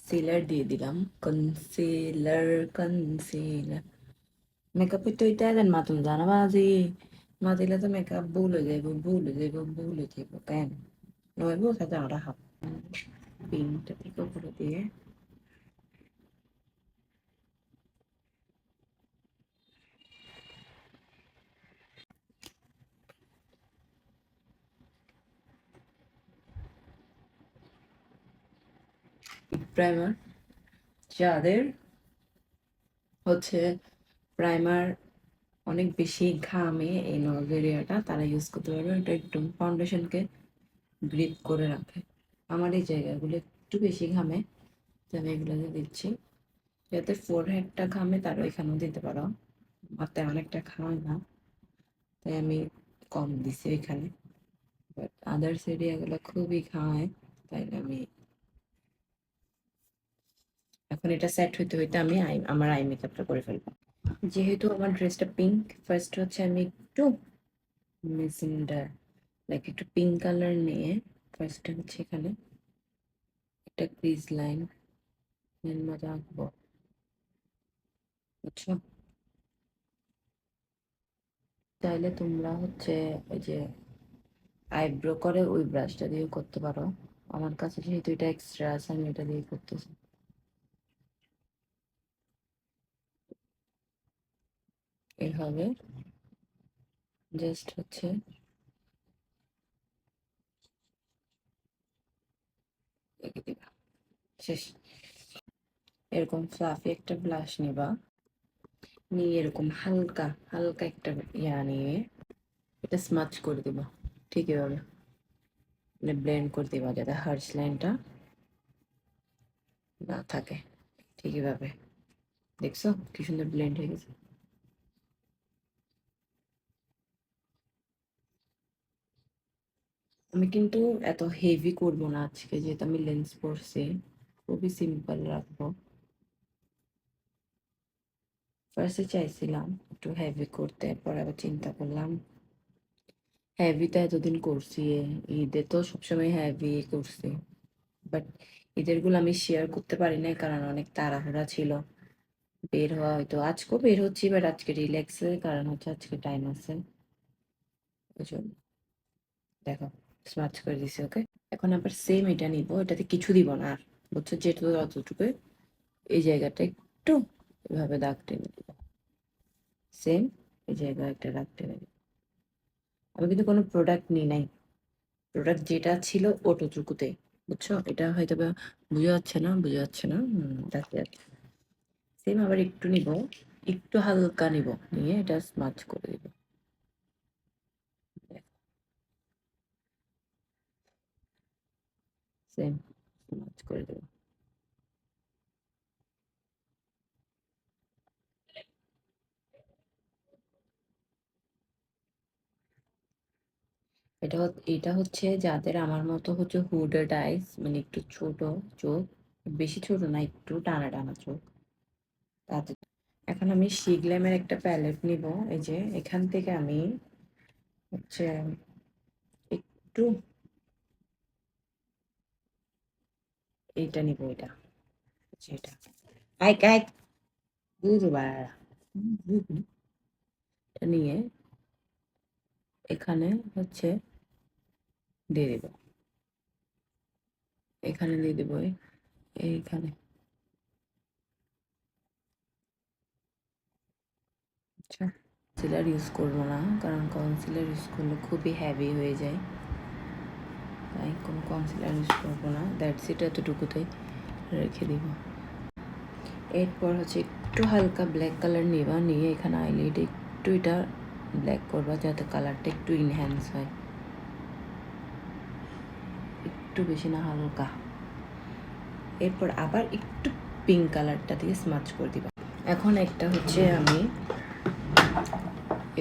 Concealer দিয়ে দিলাম। Concealer মেকআপে তো এটা দেন মা, তুমি জানো বাজি মা দিলে তো মেকআপ ভুলে যাইব কেন নইব সাথে আটা হাত পিনটা থেকে উপরে দিয়ে প্রাইমার। যাদের হচ্ছে প্রাইমার অনেক বেশি ঘামে এই নোজ এরিয়াটা, তারা ইউজ করতে পারবে। এটা একটু ফাউন্ডেশনকে গ্রিপ করে রাখে। আমার এই জায়গাগুলো একটু বেশি ঘামে, তো আমি এগুলোতে দিচ্ছি। যাতে ফোরহেডটা ঘামে তারা এখানেও দিতে পারো, আর তেমন একটা ঘামে না তাই আমি কম দিছি এখানে। বাট আদার্স এরিয়াগুলো খুবই ঘামায়, তাই আমি এখন এটা সেট হইতে হইতে আমি আমার আই মেকআপটা করে ফেলবো। যেহেতু আমার ড্রেসটা পিঙ্ক, ফার্স্ট হচ্ছে আমি একটু মেজেন্ডা লাইক একটু পিঙ্ক কালার নিয়ে ফার্স্টে হচ্ছে এখানে একটা ক্রিজ লাইন মতো আঁকবো, বুঝছো? তাইলে তোমরা হচ্ছে ওই যে আইব্রো করে ওই ব্রাশটা দিয়ে করতে পারো। আমার কাছে যেহেতু এটা এক্সট্রা আছে আমি এটা দিয়ে করতেছি। এভাবে জাস্ট হচ্ছে এঁকে দিবা, শেষ। এরকম ফ্লাফি একটা ব্লাশ নিবা, নিয়ে এরকম হালকা হালকা একটা ইয়া নিয়ে এটা স্মাচ করে দিবা। ঠিক এভাবে মানে ব্লেন্ড করে দিবা যাতে হার্শ লাইনটা না থাকে। ঠিক এভাবে দেখছো কি সুন্দর ব্লেন্ড হয়ে গেছে। আমি কিন্তু এত হেভি করব না আজকে, যেহেতু আমি লেন্স পরছি, খুবই সিম্পল রাখবো। ফার্স্টে চাইছিলাম একটু হেভি করতে, পরে আবার চিন্তা করলাম হেভি তো এতদিন করছি, ঈদে তো সবসময় হেভি করছি, বাট ঈদের গুলো আমি শেয়ার করতে পারি না কারণ অনেক তাড়াহুড়া ছিল। বের হওয়া হয়তো আজকেও বের হচ্ছি, বাট আজকে রিল্যাক্সের কারণ হচ্ছে আজকে টাইম আছে, ওই জন্য। দেখো স্মাচ করে দিছি, ওকে। এখন আবার সেম এটা নিব, এটাতে কিছু দিব না আর, বুঝছো? যেটুকু অতটুকু এই জায়গাটা একটু এভাবে দাগ টেনে দিব, সেম এই জায়গায় একটা দাগ টেনে দিব। আমি কিন্তু কোনো প্রোডাক্ট নিই নাই, প্রোডাক্ট যেটা ছিল ওটুকুতে, বুঝছো? এটা হয়তো বা বোঝা যাচ্ছে না, বোঝা যাচ্ছে না, দেখা যাচ্ছে। সেম আবার একটু নিব, একটু হালকা নিব, নিয়ে এটা স্মাচ করে দিব। সেম স্মাচ করে দেব। এটা হচ্ছে যাদের আমার মতো হচ্ছে হুডেড আইস, মানে একটু ছোট চোখ, বেশি ছোট না, একটু টানা টানা চোখ, তাদের। এখন আমি শিগ্ল্যামের একটা প্যালেট নিব, এই যে এখান থেকে আমি হচ্ছে একটু এইটা নিব, এটা যেটা আইক আইক বুঝবা, এটা নিয়ে এখানে হচ্ছে দিয়ে দিব, এখানে দিয়ে দিব, এইখানে। আচ্ছা, কনসিলার ইউজ করবো না কারণ কনসিলার ইউজ করলে খুবই হেভি হয়ে যায়, তাই কোনো কনসিলার ইউজ করবো না। দ্যাটস ইট, এতটুকুতেই রেখে দিব। এরপর হচ্ছে একটু হালকা ব্ল্যাক কালার নিবা, নিয়ে এখানে আইলিড একটু এটা ব্ল্যাক করবা যাতে কালারটা একটু ইনহ্যান্স হয়, একটু বেশি না, হালকা। এরপর আবার একটু পিঙ্ক কালারটা দিয়ে স্মাচ করে দিবা। এখন একটা হচ্ছে আমি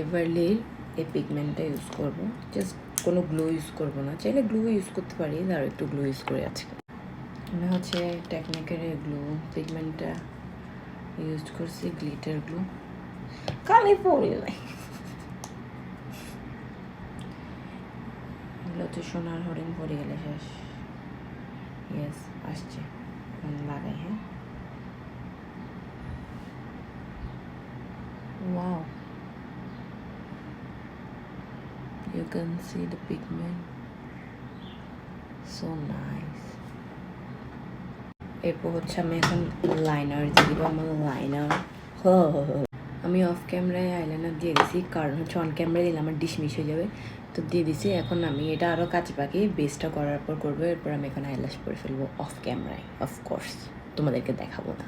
এভারলির এই পিগমেন্টটা ইউজ করব, জাস্ট কোনো গ্লো ইউজ করব না, চাইলে গ্লু ইউজ করতে পারি, আর একটু গ্লু ইউজ করে আজকে আমি হচ্ছে টেকনিকের গ্লু পিগমেন্টটা ইউজ করছি, গ্লিটার গ্লু। কালি পড়ি নাই, এগুলো তো সোনার হরিণ পড়ে গেলে শেষ। ইয়েস, আসছে, এখন লাগাই, হ্যাঁ। Wow, you can see the pigment. So nice. এরপর হচ্ছে আমি এখন লাইনার দিয়ে দিব, আমার লাইনার। আমি অফ ক্যামেরায় আইলাইনার দিয়ে দিছি, কারণ হচ্ছে অন ক্যামেরায় দিলে আমার ডিশমিশ হয়ে যাবে, তো দিয়ে দিছি। এখন আমি এটা আরও কাজ বাকি, বেসটা করার পর করবো। এরপর আমি এখন আইল্যাশ করে ফেলবো অফ ক্যামেরায়, অফকোর্স তোমাদেরকে দেখাবো না।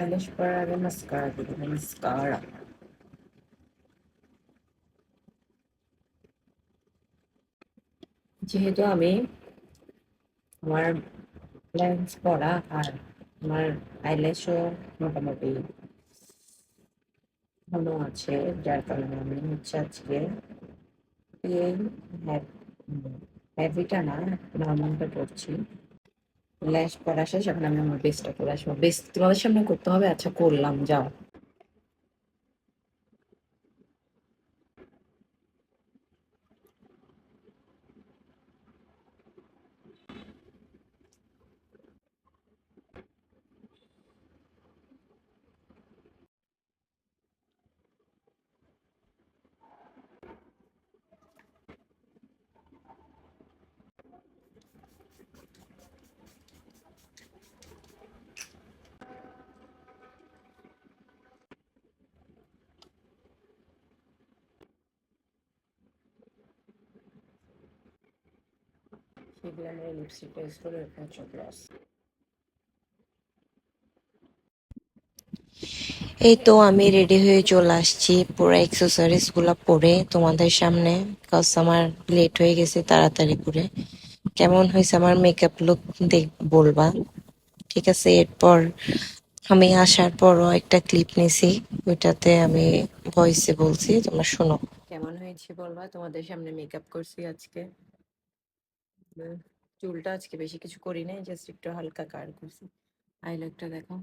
আইল্যাশ করার আগে মাস্কারা দিব, মাস্কারা। যেহেতু আমি আমার লেন্স পরা আর আমার আইল্যাশও মোটামুটি ঘন আছে, যার কারণে আমি হচ্ছে আজকে এই হ্যাভিটা না, নর্মালটা করছি। ল্যাশ করা শেষ, এখন আমি আমার বেসটা করে আসবো। বেস তোমাদের সামনে করতে হবে, আচ্ছা করলাম, যাও। সেগুলো আমি লিপস্টিক টেস্ট করে চলে আসছি। এই তো আমি রেডি হয়ে চলে আসছি পুরো এক্সেসরিজ গুলা পরে তোমাদের সামনে, কজ আমার লেট হয়ে গেছে তাড়াতাড়ি করে। কেমন হয়েছে আমার মেকআপ লুক দেখ বলবা, ঠিক আছে? এরপর আমি আসার পরও একটা ক্লিপ নিছি, ওইটাতে আমি ভয়েসে বলছি, তোমরা শোনো। কেমন হয়েছে বলবা? তোমাদের সামনে মেকআপ করছি আজকে। চুলটা আজকে বেশি কিছু করি নাই, জাস্ট একটু হালকা কার করছি। আইল্যাকটা দেখো।